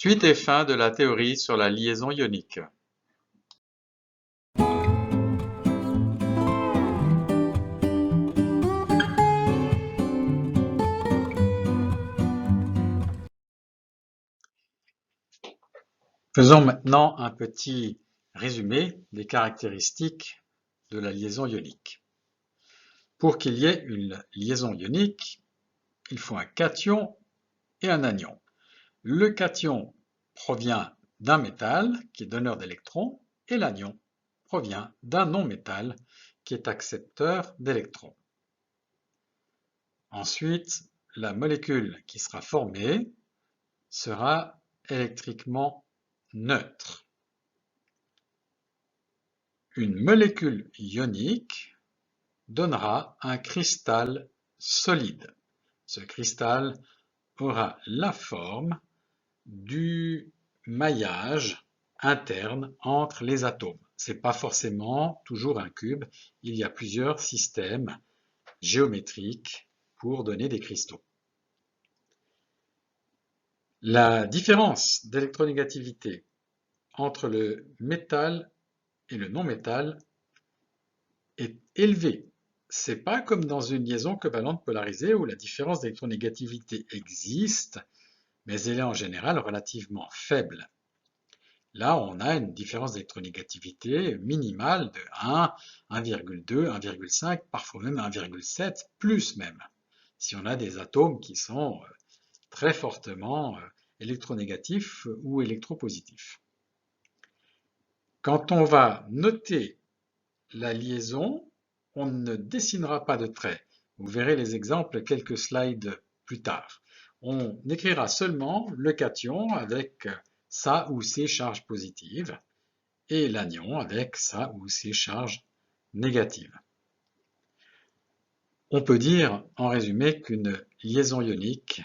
Suite et fin de la théorie sur la liaison ionique. Faisons maintenant un petit résumé des caractéristiques de la liaison ionique. Pour qu'il y ait une liaison ionique, il faut un cation et un anion. Le cation provient d'un métal qui est donneur d'électrons et l'anion provient d'un non-métal qui est accepteur d'électrons. Ensuite, la molécule qui sera formée sera électriquement neutre. Une molécule ionique donnera un cristal solide. Ce cristal aura la forme du maillage interne entre les atomes. Ce n'est pas forcément toujours un cube, il y a plusieurs systèmes géométriques pour donner des cristaux. La différence d'électronégativité entre le métal et le non-métal est élevée. Ce n'est pas comme dans une liaison covalente polarisée où la différence d'électronégativité existe, mais elle est en général relativement faible. Là, on a une différence d'électronégativité minimale de 1, 1,2, 1,5, parfois même 1,7, plus même, si on a des atomes qui sont très fortement électronégatifs ou électropositifs. Quand on va noter la liaison, on ne dessinera pas de traits. Vous verrez les exemples quelques slides plus tard. On écrira seulement le cation avec sa ou ses charges positives et l'anion avec sa ou ses charges négatives. On peut dire en résumé qu'une liaison ionique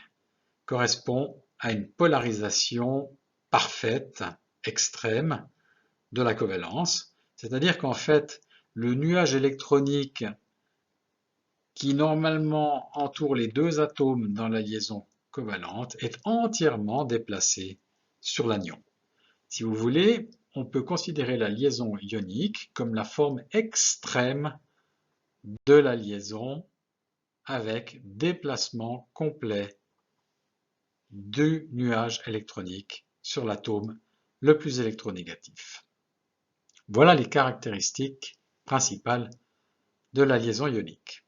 correspond à une polarisation parfaite, extrême, de la covalence, c'est-à-dire qu'en fait, le nuage électronique qui normalement entoure les deux atomes dans la liaison covalente est entièrement déplacé sur l'anion. Si vous voulez, on peut considérer la liaison ionique comme la forme extrême de la liaison avec déplacement complet du nuage électronique sur l'atome le plus électronégatif. Voilà les caractéristiques principales de la liaison ionique.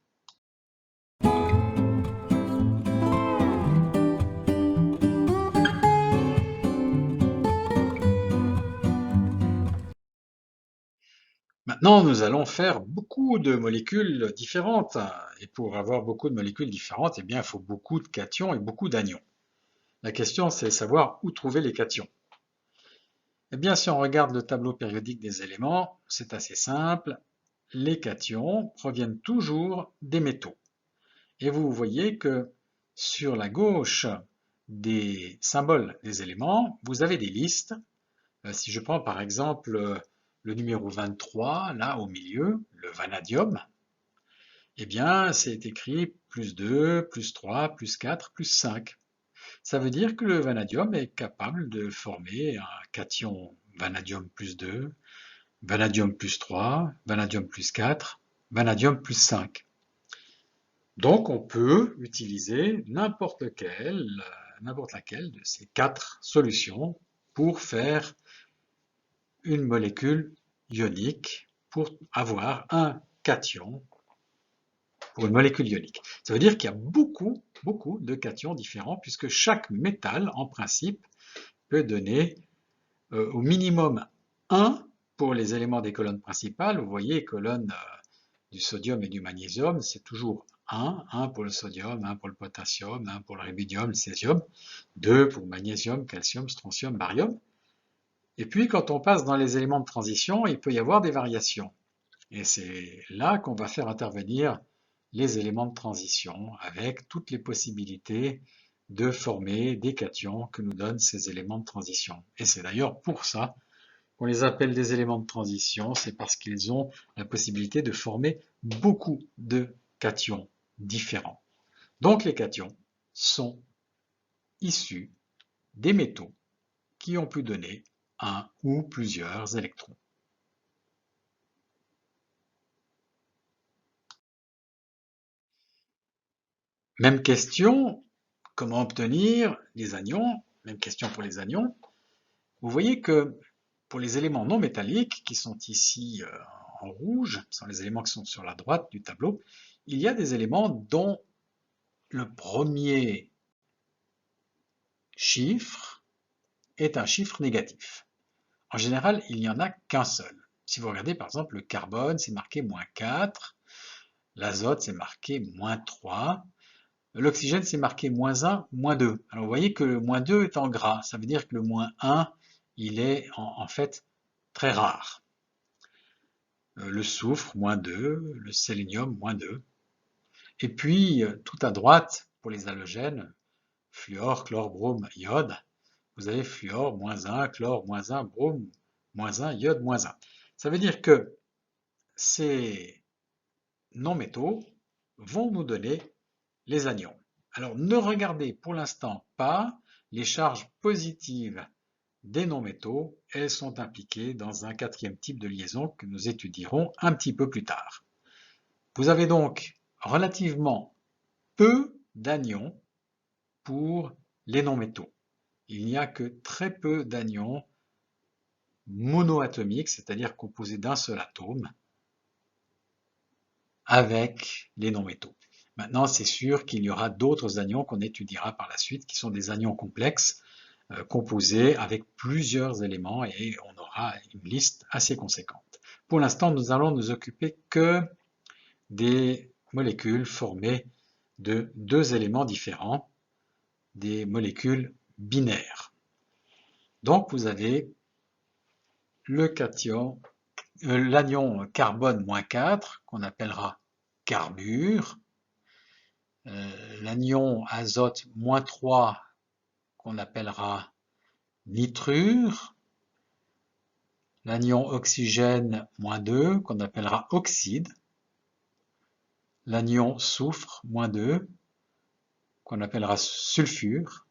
Maintenant, nous allons faire beaucoup de molécules différentes. Et pour avoir beaucoup de molécules différentes, eh bien, il faut beaucoup de cations et beaucoup d'anions. La question, c'est de savoir où trouver les cations. Eh bien, si on regarde le tableau périodique des éléments, c'est assez simple. Les cations proviennent toujours des métaux. Et vous voyez que sur la gauche des symboles des éléments, vous avez des listes. Si je prends par exemple le numéro 23, là au milieu, le vanadium, eh bien c'est écrit plus 2, plus 3, plus 4, plus 5. Ça veut dire que le vanadium est capable de former un cation vanadium plus 2, vanadium plus 3, vanadium plus 4, vanadium plus 5. Donc on peut utiliser n'importe laquelle de ces 4 solutions pour faire une molécule ionique, pour avoir un cation pour une molécule ionique. Ça veut dire qu'il y a beaucoup de cations différents puisque chaque métal, en principe, peut donner au minimum 1 pour les éléments des colonnes principales. Vous voyez, les colonnes du sodium et du magnésium, c'est toujours 1 pour le sodium, 1 pour le potassium, 1 pour le rubidium, le césium, 2 pour magnésium, calcium, strontium, barium. Et puis, quand on passe dans les éléments de transition, il peut y avoir des variations. Et c'est là qu'on va faire intervenir les éléments de transition avec toutes les possibilités de former des cations que nous donnent ces éléments de transition. Et c'est d'ailleurs pour ça qu'on les appelle des éléments de transition, c'est parce qu'ils ont la possibilité de former beaucoup de cations différents. Donc les cations sont issus des métaux qui ont pu donner un ou plusieurs électrons. Même question, comment obtenir les anions? Même question pour les anions. Vous voyez que pour les éléments non métalliques, qui sont ici en rouge, ce sont les éléments qui sont sur la droite du tableau, il y a des éléments dont le premier chiffre est un chiffre négatif. En général, il n'y en a qu'un seul. Si vous regardez par exemple le carbone, c'est marqué -4, l'azote c'est marqué -3, l'oxygène c'est marqué -1, -2. Alors vous voyez que le -2 est en gras, ça veut dire que le -1, il est en fait très rare. Le soufre, -2, le sélénium, -2. Et puis, tout à droite, pour les halogènes, fluor, chlore, brome, iode, vous avez fluor, -1, chlore, -1, brome, -1, iode, -1. Ça veut dire que ces non-métaux vont nous donner les anions. Alors, ne regardez pour l'instant pas les charges positives des non-métaux. Elles sont impliquées dans un quatrième type de liaison que nous étudierons un petit peu plus tard. Vous avez donc relativement peu d'anions pour les non-métaux. Il n'y a que très peu d'anions monoatomiques, c'est-à-dire composés d'un seul atome, avec les non-métaux. Maintenant, c'est sûr qu'il y aura d'autres anions qu'on étudiera par la suite, qui sont des anions complexes, composés avec plusieurs éléments, et on aura une liste assez conséquente. Pour l'instant, nous allons nous occuper que des molécules formées de deux éléments différents, des molécules binaires. Donc vous avez le cation, l'anion carbone -4 qu'on appellera carbure, l'anion azote -3 qu'on appellera nitrure, l'anion oxygène -2 qu'on appellera oxyde, l'anion soufre -2 qu'on appellera sulfure,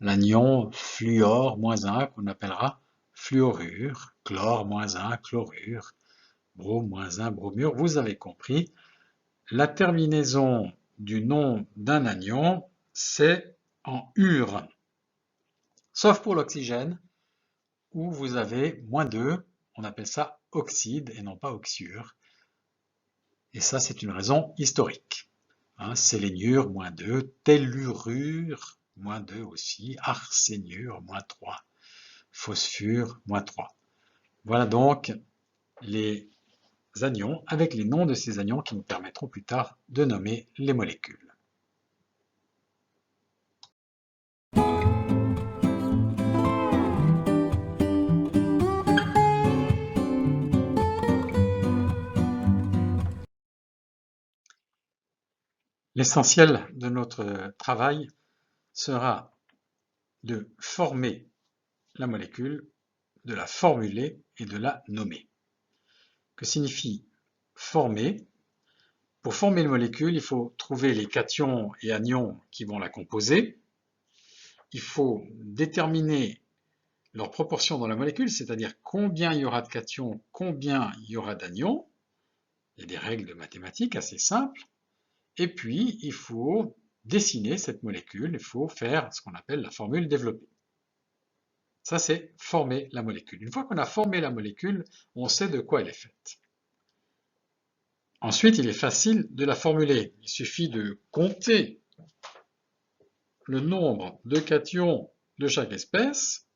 l'anion fluor -1 qu'on appellera fluorure, chlore -1 chlorure, brome -1 bromure. Vous avez compris, la terminaison du nom d'un anion, c'est en ure, sauf pour l'oxygène, où vous avez -2, on appelle ça oxyde et non pas oxyure. Et ça, c'est une raison historique. Sélénure, -2, tellurure, -2 aussi, arséniure, -3, phosphure, -3. Voilà donc les anions avec les noms de ces anions qui nous permettront plus tard de nommer les molécules. L'essentiel de notre travail sera de former la molécule, de la formuler et de la nommer. Que signifie former? Pour former une molécule, il faut trouver les cations et anions qui vont la composer. Il faut déterminer leur proportion dans la molécule, c'est-à-dire combien il y aura de cations, combien il y aura d'anions. Il y a des règles mathématiques assez simples. Et puis, il faut dessiner cette molécule, il faut faire ce qu'on appelle la formule développée. Ça, c'est former la molécule. Une fois qu'on a formé la molécule, on sait de quoi elle est faite. Ensuite, il est facile de la formuler. Il suffit de compter le nombre de cations de chaque espèce,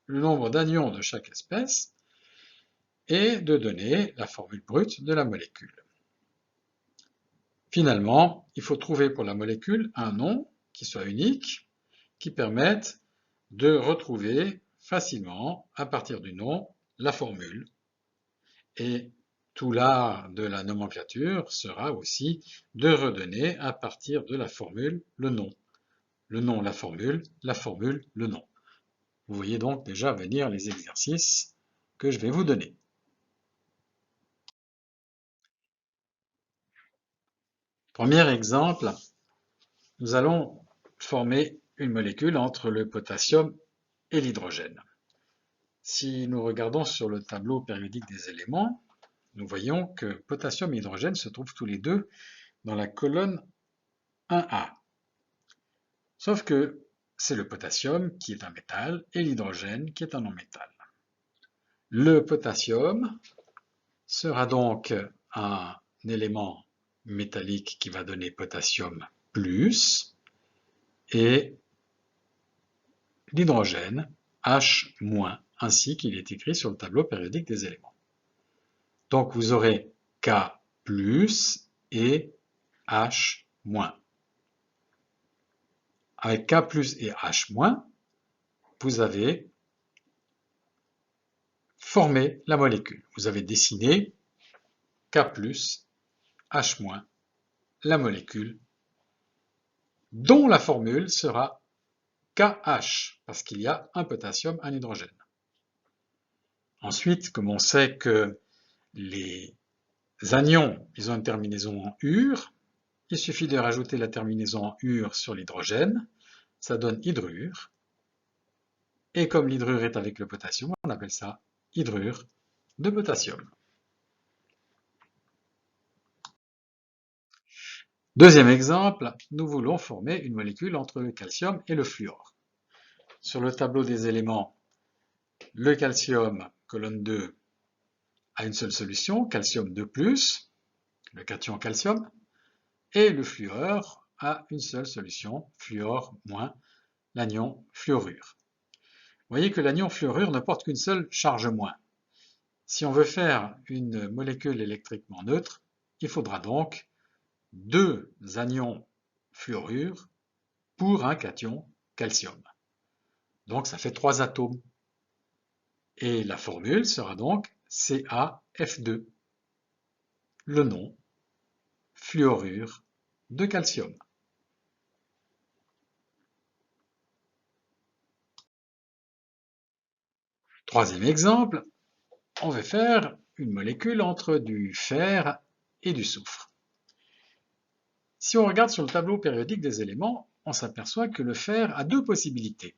le nombre d'anions de chaque espèce, et de donner la formule brute de la molécule. Finalement, il faut trouver pour la molécule un nom qui soit unique, qui permette de retrouver facilement, à partir du nom, la formule. Et tout l'art de la nomenclature sera aussi de redonner à partir de la formule le nom. Le nom, la formule, le nom. Vous voyez donc déjà venir les exercices que je vais vous donner. Premier exemple, nous allons former une molécule entre le potassium et l'hydrogène. Si nous regardons sur le tableau périodique des éléments, nous voyons que potassium et hydrogène se trouvent tous les deux dans la colonne 1A. Sauf que c'est le potassium qui est un métal et l'hydrogène qui est un non-métal. Le potassium sera donc un élément métallique qui va donner potassium plus et l'hydrogène H-, ainsi qu'il est écrit sur le tableau périodique des éléments. Donc vous aurez K plus et H-. Avec K plus et H-, vous avez formé la molécule. Vous avez dessiné K plus, H-, la molécule, dont la formule sera KH, parce qu'il y a un potassium, un hydrogène. Ensuite, comme on sait que les anions, ils ont une terminaison en ure, il suffit de rajouter la terminaison en ure sur l'hydrogène, ça donne hydrure. Et comme l'hydrure est avec le potassium, on appelle ça hydrure de potassium. Deuxième exemple, nous voulons former une molécule entre le calcium et le fluor. Sur le tableau des éléments, le calcium, colonne 2, a une seule solution, calcium 2+, le cation calcium, et le fluor a une seule solution, fluor moins l'anion fluorure. Vous voyez que l'anion fluorure ne porte qu'une seule charge moins. Si on veut faire une molécule électriquement neutre, il faudra donc 2 anions fluorure pour un cation calcium. Donc ça fait 3 atomes. Et la formule sera donc CaF2, le nom fluorure de calcium. Troisième exemple, on veut faire une molécule entre du fer et du soufre. Si on regarde sur le tableau périodique des éléments, on s'aperçoit que le fer a deux possibilités.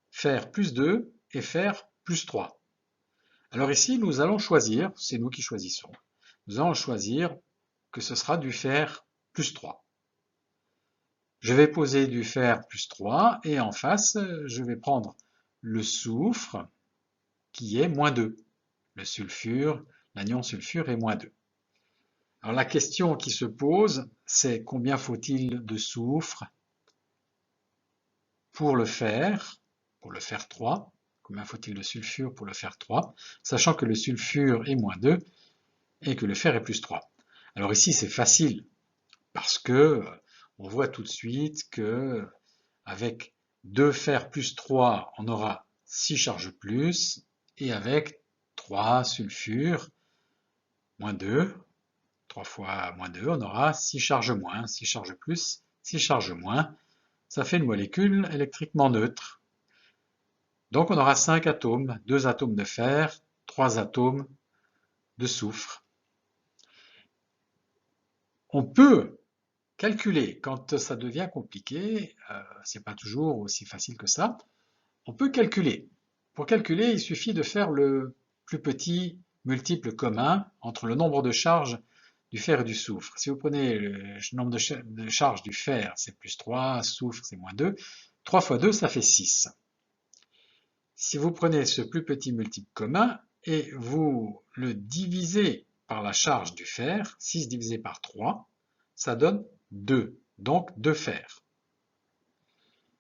Fer plus 2 et fer plus 3. Alors ici, nous allons choisir, c'est nous qui choisissons, nous allons choisir que ce sera du fer plus 3. Je vais poser du fer plus 3 et en face, je vais prendre le soufre qui est moins 2. Le sulfure, l'anion sulfure est moins 2. Alors la question qui se pose, c'est combien faut-il de soufre pour le fer 3, combien faut-il de sulfure pour le fer 3, sachant que le sulfure est moins 2 et que le fer est plus 3. Alors ici c'est facile, parce que on voit tout de suite que avec 2 fer plus 3, on aura 6 charges plus, et avec 3 sulfure moins 2, 3 fois moins 2, on aura 6 charges moins, 6 charges plus, 6 charges moins. Ça fait une molécule électriquement neutre. Donc on aura 5 atomes, 2 atomes de fer, 3 atomes de soufre. On peut calculer, quand ça devient compliqué, c'est pas toujours aussi facile que ça, on peut calculer. Pour calculer, il suffit de faire le plus petit multiple commun entre le nombre de charges du fer et du soufre. Si vous prenez le nombre de charges du fer, c'est plus 3, soufre, c'est moins 2. 3 fois 2, ça fait 6. Si vous prenez ce plus petit multiple commun et vous le divisez par la charge du fer, 6 divisé par 3, ça donne 2, donc 2 fers.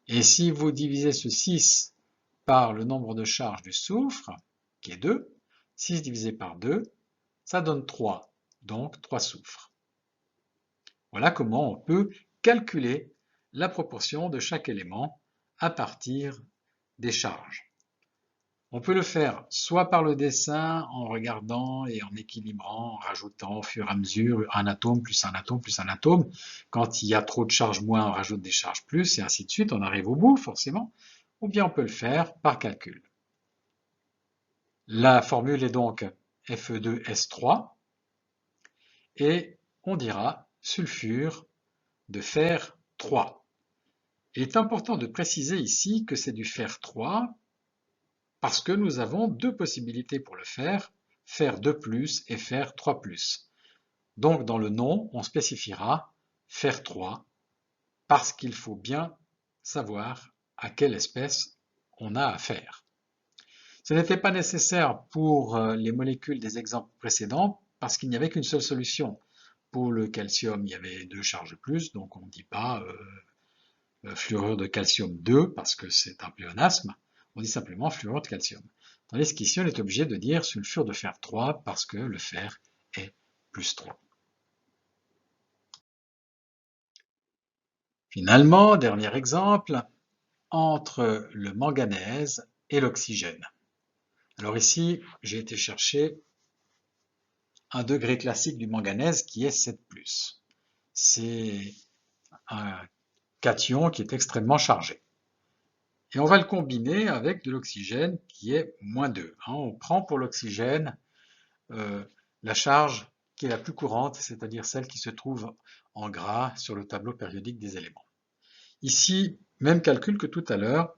Et si vous divisez ce 6 par le nombre de charges du soufre, qui est 2, 6 divisé par 2, ça donne 3, donc 3 soufres. Voilà comment on peut calculer la proportion de chaque élément à partir des charges. On peut le faire soit par le dessin, en regardant et en équilibrant, en rajoutant au fur et à mesure un atome plus un atome plus un atome. Quand il y a trop de charges moins, on rajoute des charges plus, et ainsi de suite, on arrive au bout forcément. Ou bien on peut le faire par calcul. La formule est donc Fe2S3, et on dira sulfure de fer 3. Il est important de préciser ici que c'est du fer 3 parce que nous avons deux possibilités pour le faire 2+ et faire 3+. Donc dans le nom, on spécifiera fer 3 parce qu'il faut bien savoir à quelle espèce on a affaire. Ce n'était pas nécessaire pour les molécules des exemples précédents parce qu'il n'y avait qu'une seule solution. Pour le calcium, il y avait 2 charges plus, donc on ne dit pas fluorure de calcium 2 parce que c'est un pléonasme, on dit simplement fluorure de calcium. Tandis qu'ici, on est obligé de dire sulfure de fer 3 parce que le fer est plus 3. Finalement, dernier exemple, entre le manganèse et l'oxygène. Alors ici, j'ai été chercher un degré classique du manganèse qui est 7+. C'est un cation qui est extrêmement chargé. Et on va le combiner avec de l'oxygène qui est -2. On prend pour l'oxygène la charge qui est la plus courante, c'est-à-dire celle qui se trouve en gras sur le tableau périodique des éléments. Ici, même calcul que tout à l'heure.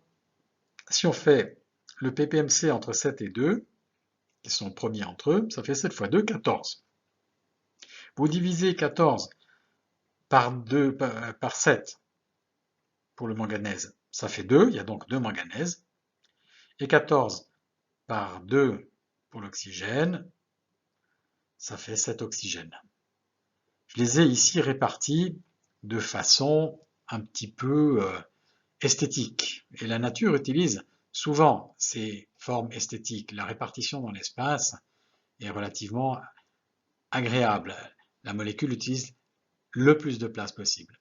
Si on fait le ppmc entre 7 et 2, qui sont premiers entre eux, ça fait 7 fois 2, 14. Vous divisez 14 par 7 pour le manganèse, ça fait 2, il y a donc 2 manganèses. Et 14 par 2 pour l'oxygène, ça fait 7 oxygènes. Je les ai ici répartis de façon un petit peu esthétique. Et la nature utilise souvent ces formes esthétiques. La répartition dans l'espace est relativement agréable. La molécule utilise le plus de place possible.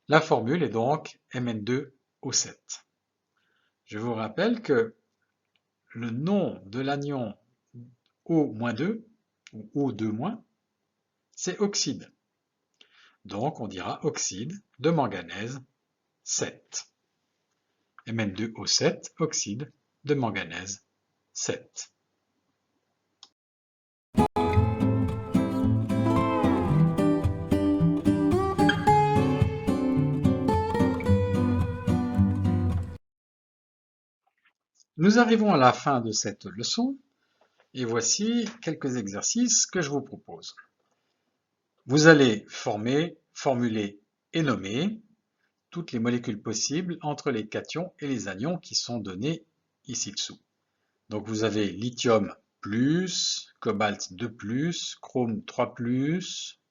La formule est donc Mn2O7. Je vous rappelle que le nom de l'anion O-2 ou O2-, c'est oxyde. Donc on dira oxyde de manganèse 7. Mn2O7, oxyde de manganèse 7. Nous arrivons à la fin de cette leçon et voici quelques exercices que je vous propose. Vous allez formuler et nommer toutes les molécules possibles entre les cations et les anions qui sont donnés ici-dessous. Donc vous avez lithium plus, cobalt 2+, chrome 3+,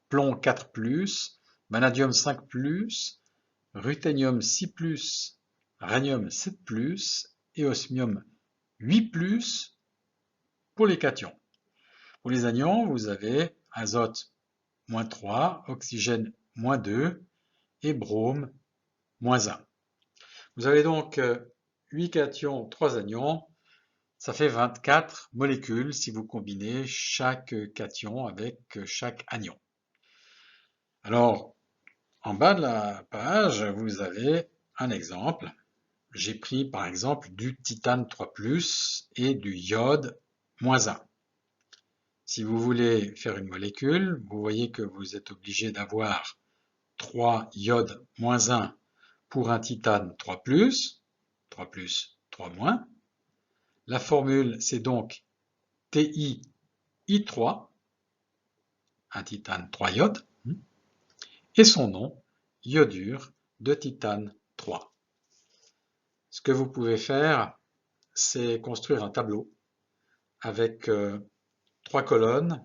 plomb 4+, vanadium 5+, ruthénium 6+, rhénium 7+, et osmium 8+, pour les cations. Pour les anions, vous avez azote -3, oxygène -2 et brome -1. Vous avez donc 8 cations, 3 anions, ça fait 24 molécules si vous combinez chaque cation avec chaque anion. Alors, en bas de la page, vous avez un exemple. J'ai pris par exemple du titane 3+, et du iode -1. Si vous voulez faire une molécule, vous voyez que vous êtes obligé d'avoir 3 iode -1 pour un titane 3+, 3+, 3-. La formule, c'est donc TiI3, un titane 3 iode, et son nom, iodure de titane 3. Ce que vous pouvez faire, c'est construire un tableau avec 3 colonnes,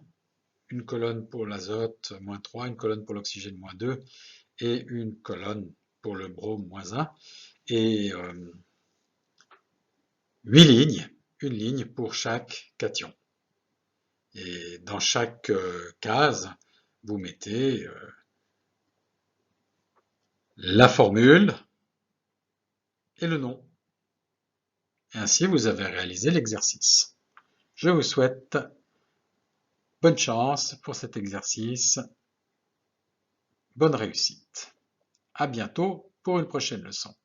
une colonne pour l'azote -3, une colonne pour l'oxygène -2 et une colonne pour le brome -1 et 8 lignes, une ligne pour chaque cation. Et dans chaque case, vous mettez la formule et le nom. Et ainsi, vous avez réalisé l'exercice. Je vous souhaite bonne chance pour cet exercice. Bonne réussite. À bientôt pour une prochaine leçon.